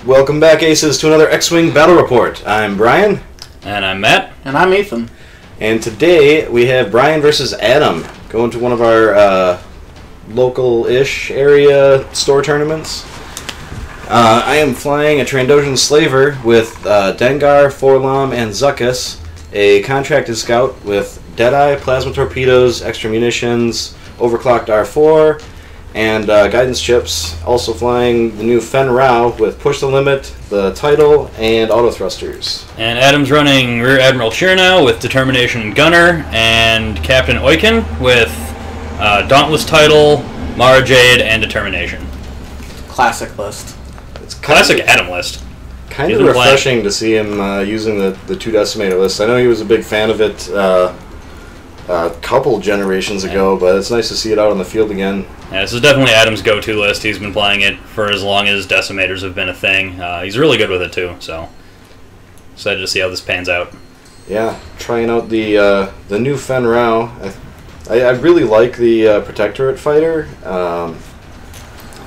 Welcome back, Aces, to another X-Wing Battle Report. I'm Brian. And I'm Matt. And I'm Ethan. And today we have Brian versus Adam going to one of our local-ish area store tournaments. I am flying a Trandoshan Slaver with Dengar, Forlom, and Zuckuss, a contracted scout with Deadeye, plasma torpedoes, extra munitions, overclocked R4, and guidance chips. Also flying the new Fenn Rau with Push the Limit, the Title, and auto thrusters. And Adam's running Rear Admiral Chiraneau with Determination Gunner, and Captain Oicunn with Dauntless Title, Mara Jade, and Determination. Classic list. It's Classic Adam list. Kind of refreshing to see him using the two decimator list. I know he was a big fan of it a couple generations ago, but it's nice to see it out on the field again. Yeah, this is definitely Adam's go-to list. He's been playing it for as long as decimators have been a thing. He's really good with it too, so excited to see how this pans out. Yeah, trying out the new Fenn Rau. I really like the Protectorate fighter.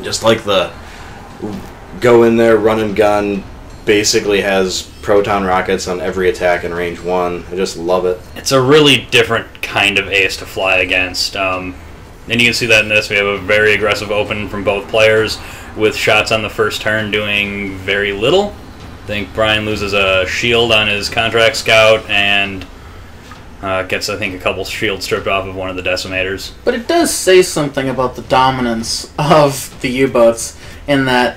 Just like the go in there, run and gun. Basically has proton rockets on every attack in range 1. I just love it. It's a really different kind of ace to fly against. And you can see that in this. We have a very aggressive open from both players with shots on the first turn doing very little. I think Brian loses a shield on his contract scout and gets, I think, a couple shields stripped off of one of the decimators. But it does say something about the dominance of the U-boats in that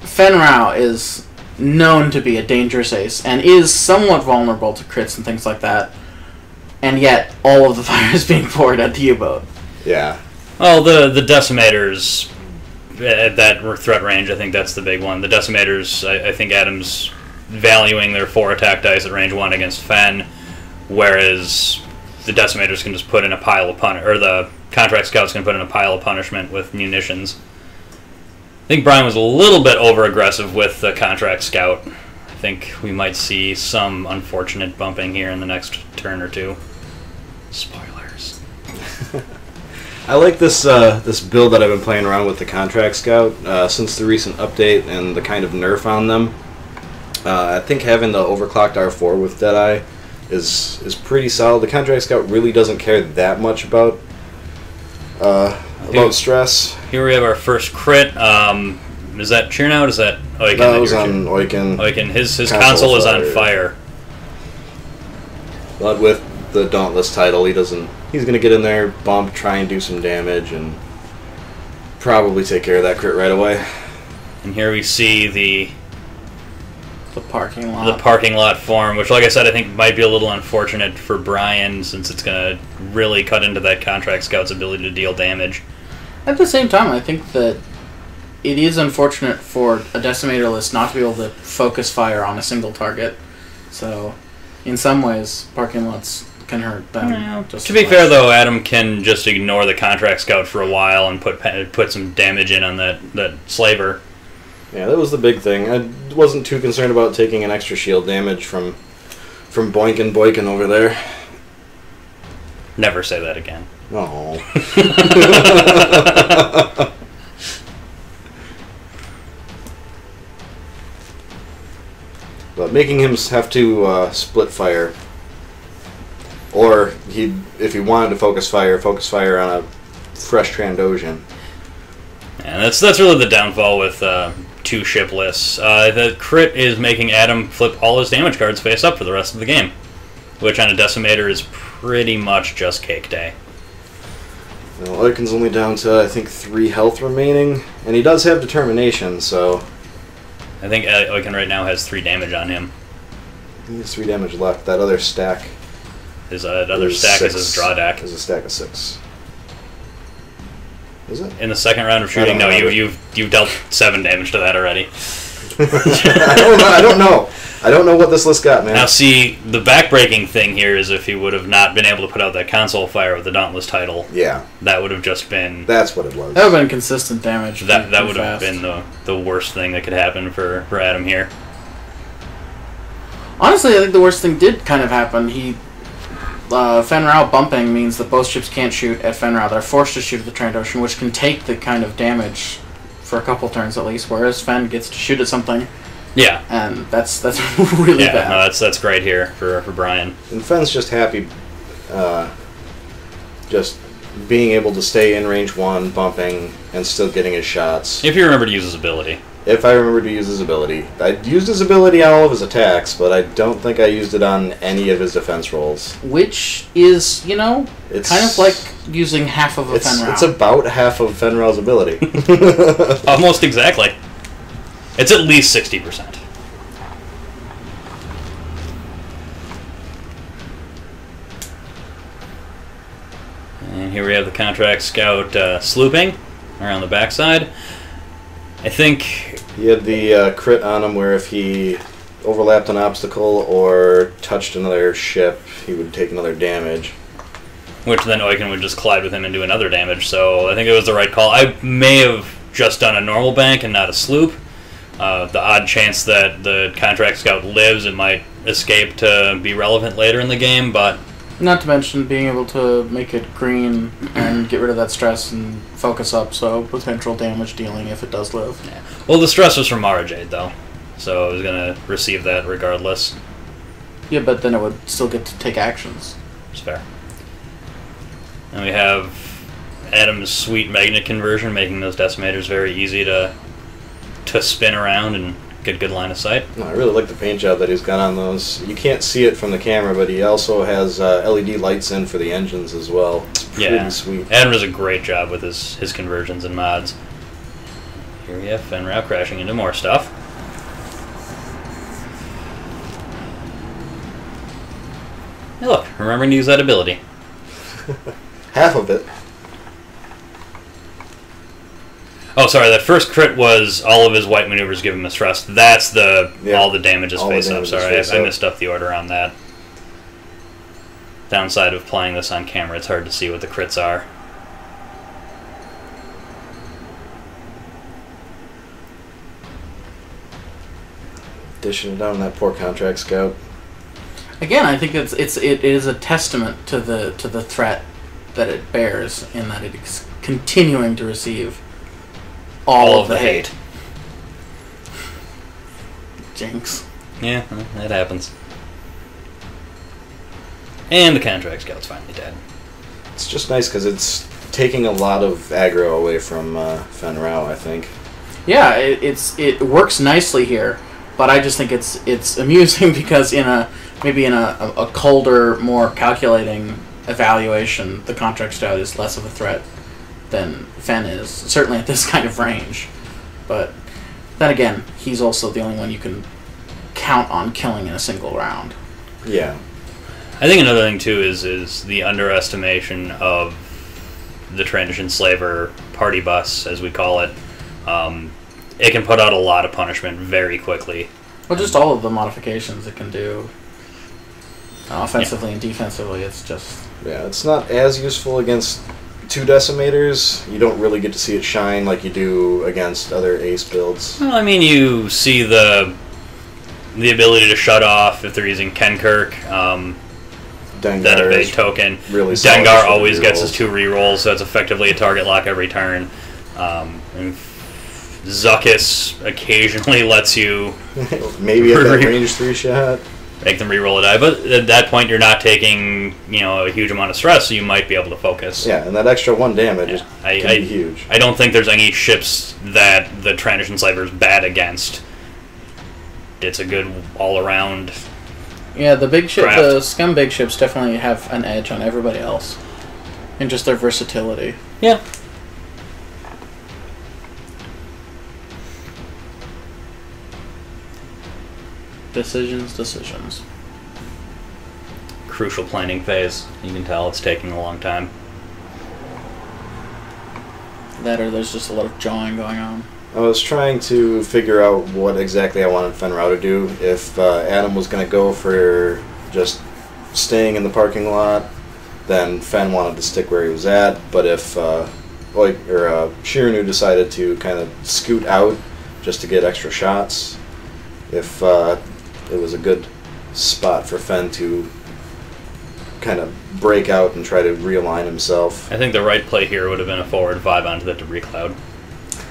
Fenn Rau is known to be a dangerous ace and is somewhat vulnerable to crits and things like that, and yet all of the fire is being poured at the U-boat. Yeah. Well, the decimators at that threat range, I think that's the big one. The decimators, I think Adam's valuing their 4 attack dice at range 1 against Fenn, whereas the decimators can just put in a pile of or the contract scouts can put in a pile of punishment with munitions. I think Brian was a little bit over-aggressive with the contract scout. I think we might see some unfortunate bumping here in the next turn or two. Spoilers. I like this this build that I've been playing around with the contract scout since the recent update and the kind of nerf on them. I think having the overclocked R4 with Deadeye is pretty solid. The contract scout really doesn't care that much about stress. Here we have our first crit. Is that Chiraneau or is that Oicunn? That was on Oicunn. Oicunn. His console is on fire. But with the Dauntless Title, he's going to get in there, bump, try and do some damage, and probably take care of that crit right away. And here we see the parking lot. The parking lot form, which, like I said, I think might be a little unfortunate for Brian since it's going to really cut into that contract scout's ability to deal damage. At the same time, I think that it is unfortunate for a decimator list not to be able to focus fire on a single target. So, in some ways, parking lots can hurt them. Yeah. To be fair, though, Adam can just ignore the contract scout for a while and put some damage in on that slaver. Yeah, that was the big thing. I wasn't too concerned about taking an extra shield damage from Boykin over there. Never say that again. Oh. But making him have to split fire, or if he wanted to focus fire on a fresh Trandoshan. And that's really the downfall with 2 ship lists. The crit is making Adam flip all his damage cards face up for the rest of the game, which on a decimator is pretty much just cake day. Well, Oicunn's only down to, I think, 3 health remaining, and he does have determination, so I think Oicunn right now has 3 damage on him. He has 3 damage left. That other stack. His other stack is his draw deck. Is a stack of 6. Is it? In the second round of shooting, no, you've dealt 7 damage to that already. I don't know. I don't know what this list got, man. Now, see, the backbreaking thing here is if he would have not been able to put out that console fire with the Dauntless Title, yeah, that would have just been... That's what it was. That would have been consistent damage. That would have been the worst thing that could happen for Adam here. Honestly, I think the worst thing did kind of happen. Fenn Rau bumping means that both ships can't shoot at Fenn Rau. They're forced to shoot at the Trandoshan, which can take the kind of damage for a couple turns at least, whereas Fenn gets to shoot at something. Yeah. And that's really bad. No, that's great here for Brian. And Fenn's just happy just being able to stay in range 1, bumping, and still getting his shots. If you remember to use his ability. If I remember to use his ability. I used his ability on all of his attacks, but I don't think I used it on any of his defense rolls. Which is, It's kind of like using half of a Fenn Rau. It's about half of Fenn Rau's ability. Almost exactly. It's at least 60%. And here we have the contract scout slooping around the backside. I think he had the crit on him where if he overlapped an obstacle or touched another ship, he would take another damage. Which then Oicunn would just collide with him and do another damage, so I think it was the right call. I may have just done a normal bank and not a sloop. The odd chance that the contract scout lives, it might escape to be relevant later in the game, but... Not to mention being able to make it green and get rid of that stress and focus up, so potential damage dealing if it does live. Yeah. Well, the stress was from Jade, though, so I was going to receive that regardless. Yeah, but then it would still get to take actions. It's fair. And we have Adam's sweet magnet conversion, making those decimators very easy to spin around and get good line of sight. No, I really like the paint job that he's got on those. You can't see it from the camera, but he also has LED lights in for the engines as well. It's pretty sweet. Adam does a great job with his conversions and mods. Here we have Fenn Rau crashing into more stuff. Hey look, remembering to use that ability. Half of it. Oh, sorry, that first crit was all of his white maneuvers give him a stress. That's all the damage is face up. Sorry, I missed up the order on that. Downside of playing this on camera, it's hard to see what the crits are. Dishing it down on that poor contract scout. Again, I think it is a testament to the threat that it bears in that it is continuing to receive all of the hate. Jinx. Yeah, that happens. And the contract scout's finally dead. It's just nice because it's taking a lot of aggro away from Fenn Rau, I think. Yeah, it works nicely here, but I just think it's amusing because maybe in a colder, more calculating evaluation, the contract scout is less of a threat than Fenn is, certainly at this kind of range. But then again, he's also the only one you can count on killing in a single round. Yeah. I think another thing, too, is the underestimation of the Trandoshan Slaver party bus, as we call it. It can put out a lot of punishment very quickly. Well, just all of the modifications it can do. Offensively and defensively, it's just... Yeah, it's not as useful against 2 decimators. You don't really get to see it shine like you do against other ace builds. Well, I mean, you see the ability to shut off if they're using Kenkirk. Dengar that evade token. Really Dengar always gets his 2 rerolls, so it's effectively a target lock every turn. And Zuckuss occasionally lets you maybe at that range 3 shot. Make them reroll a die, but at that point you're not taking a huge amount of stress, so you might be able to focus. Yeah, and that extra 1 damage can be huge. I don't think there's any ships that the Trandoshan Slaver is bad against. It's a good all-around. Yeah, the big ship, craft. the scum big ships definitely have an edge on everybody else, and just their versatility. Yeah. Decisions. Crucial planning phase. You can tell it's taking a long time. That or there's just a lot of jawing going on. I was trying to figure out what exactly I wanted Fenn Rau to do. If Adam was going to go for just staying in the parking lot, then Fenn wanted to stick where he was at. But if Chiraneau decided to kind of scoot out just to get extra shots, if it was a good spot for Fenn to kind of break out and try to realign himself. I think the right play here would have been a forward 5 onto the debris cloud.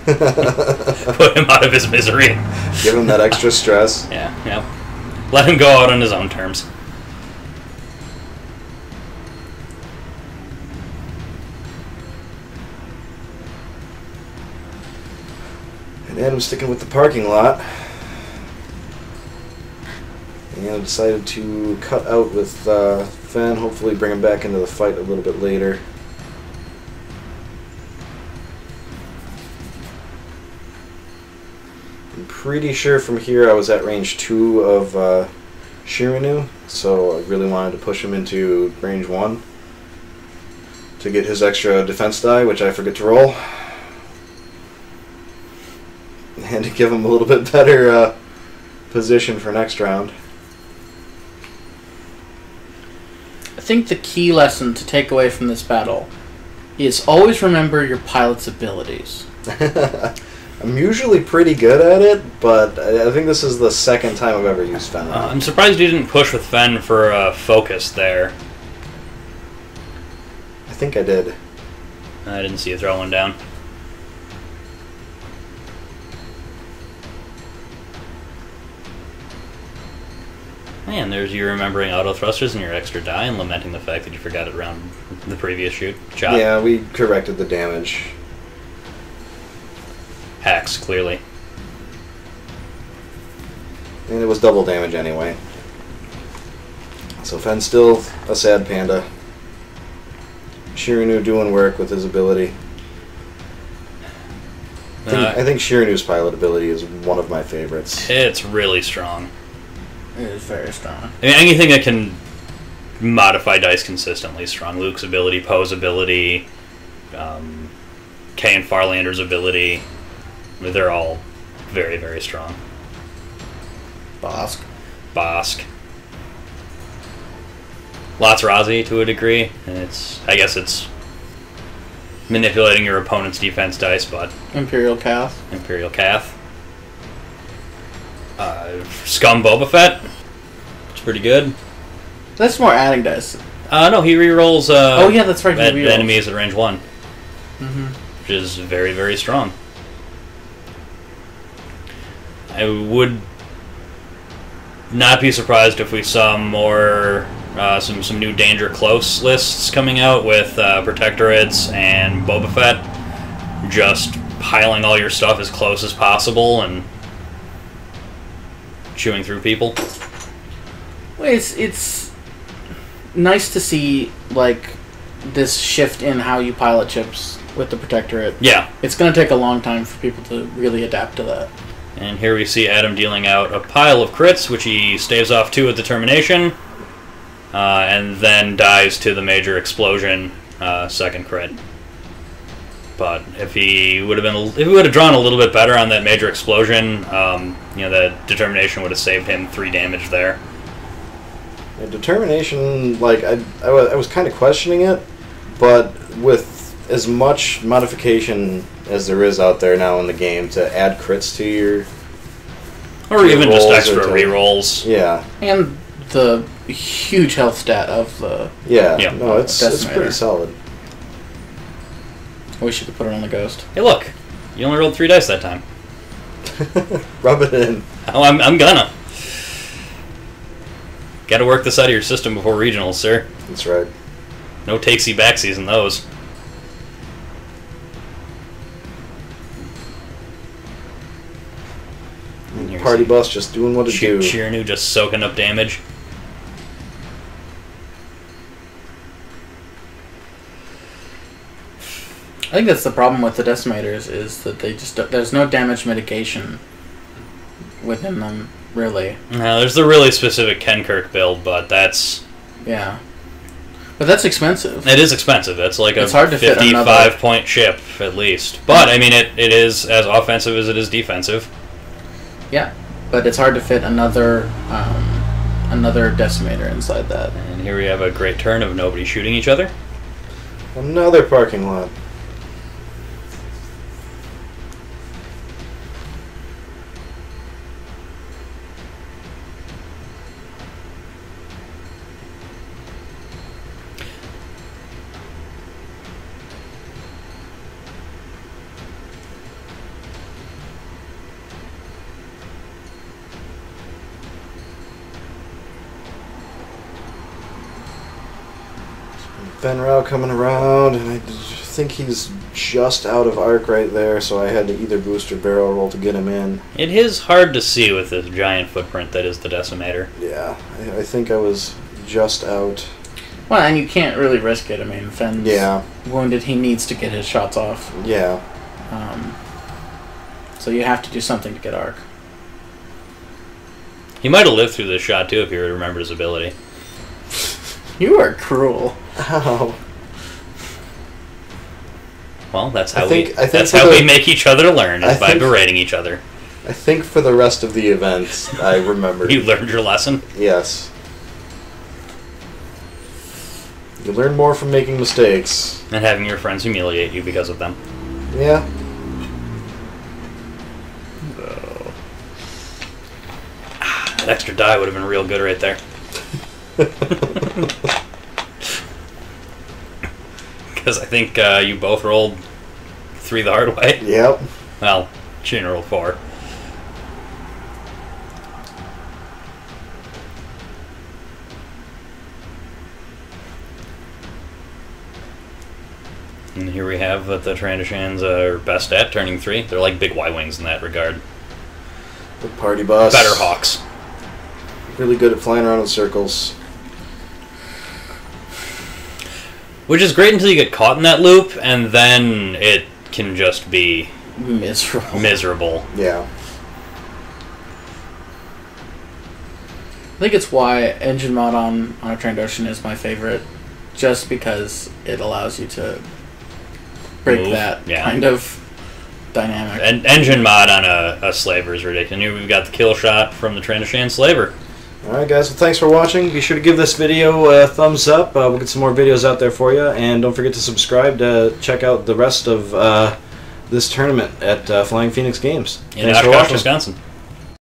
Put him out of his misery. Give him that extra stress. Yeah. Let him go out on his own terms. And Adam's sticking with the parking lot. And decided to cut out with Fenn, hopefully bring him back into the fight a little bit later. I'm pretty sure from here I was at range 2 of Chiraneau, so I really wanted to push him into range 1 to get his extra defense die, which I forget to roll. And to give him a little bit better position for next round. I think the key lesson to take away from this battle is always remember your pilot's abilities. I'm usually pretty good at it, but I think this is the second time I've ever used Fenn Rau. I'm surprised you didn't push with Fenn for a focus there. I think I did. I didn't see you throw one down. Man, there's you remembering auto thrusters and your extra die and lamenting the fact that you forgot it around the previous shot. Yeah, we corrected the damage. Hacks, clearly. And it was double damage anyway. So Fenn's still a sad panda. Chiraneau doing work with his ability. I think Chiraneau's pilot ability is one of my favorites. It's really strong. It is very strong. I mean, anything that can modify dice consistently is strong. Luke's ability, Poe's ability, Kay and Farlander's ability, they're all very, very strong. Bosk. Lots Razi to a degree, and I guess it's manipulating your opponent's defense dice, but Imperial Cath. Scum Boba Fett. It's pretty good. That's more adding dice. No, he rerolls. Oh yeah, that's right. Enemies at range 1, Mm-hmm. which is very, very strong. I would not be surprised if we saw more some new Danger Close lists coming out with Protectorates and Boba Fett, just piling all your stuff as close as possible and chewing through people. Well, it's nice to see like this shift in how you pilot chips with the Protectorate. Yeah. It's going to take a long time for people to really adapt to that. And here we see Adam dealing out a pile of crits, which he staves off 2 with Determination, and then dies to the major explosion second crit. But if he would have drawn a little bit better on that major explosion, that Determination would have saved him 3 damage there. Yeah, Determination, like I was kind of questioning it, but with as much modification as there is out there now in the game to add crits to your or even just extra rerolls. Yeah. And the huge health stat of the no, it's pretty solid. I wish you could put it on the Ghost. Hey, look, you only rolled 3 dice that time. Rub it in. Oh, I'm gonna. Got to work this out of your system before regionals, sir. That's right. No takesy backsies in those. Party bus just doing what it do. Chiraneau just soaking up damage. I think that's the problem with the Decimators is that they just there's no damage mitigation within them, really. No, there's the really specific Kenkirk build, but that's... Yeah. But that's expensive. It is expensive. That's like it's a hard to 55-point ship, at least. But, I mean, it is as offensive as it is defensive. Yeah, but it's hard to fit another Decimator inside that. And here we have a great turn of nobody shooting each other. Another parking lot. Fenn Rau coming around, and I think he's just out of arc right there, so I had to either boost or barrel roll to get him in. It is hard to see with this giant footprint that is the Decimator. Yeah, I think I was just out. Well, and you can't really risk it. I mean, Fenn's wounded. He needs to get his shots off. Yeah. So you have to do something to get arc. He might have lived through this shot, too, if he remembered his ability. You are cruel. Ow. Well, that's how we make each other learn, is by berating each other. I think for the rest of the event, I remembered. You learned your lesson? Yes. You learn more from making mistakes. And having your friends humiliate you because of them. Yeah. That extra die would have been real good right there. Because I think you both rolled 3 the hard way. Yep. Well, Chiraneau rolled 4. And here we have that the Trandoshans are best at turning 3. They're like big Y-Wings in that regard. The party bus. Better Hawks. Really good at flying around in circles. Which is great until you get caught in that loop, and then it can just be miserable. Yeah. I think it's why engine mod on a Trandoshan is my favorite, just because it allows you to break that kind of dynamic. And engine mod on a Slaver is ridiculous. And here we've got the kill shot from the Trandoshan Slaver. Alright guys, well thanks for watching. Be sure to give this video a thumbs up. We'll get some more videos out there for you. And don't forget to subscribe to check out the rest of this tournament at Flying Phoenix Games. In Oshkosh, Wisconsin.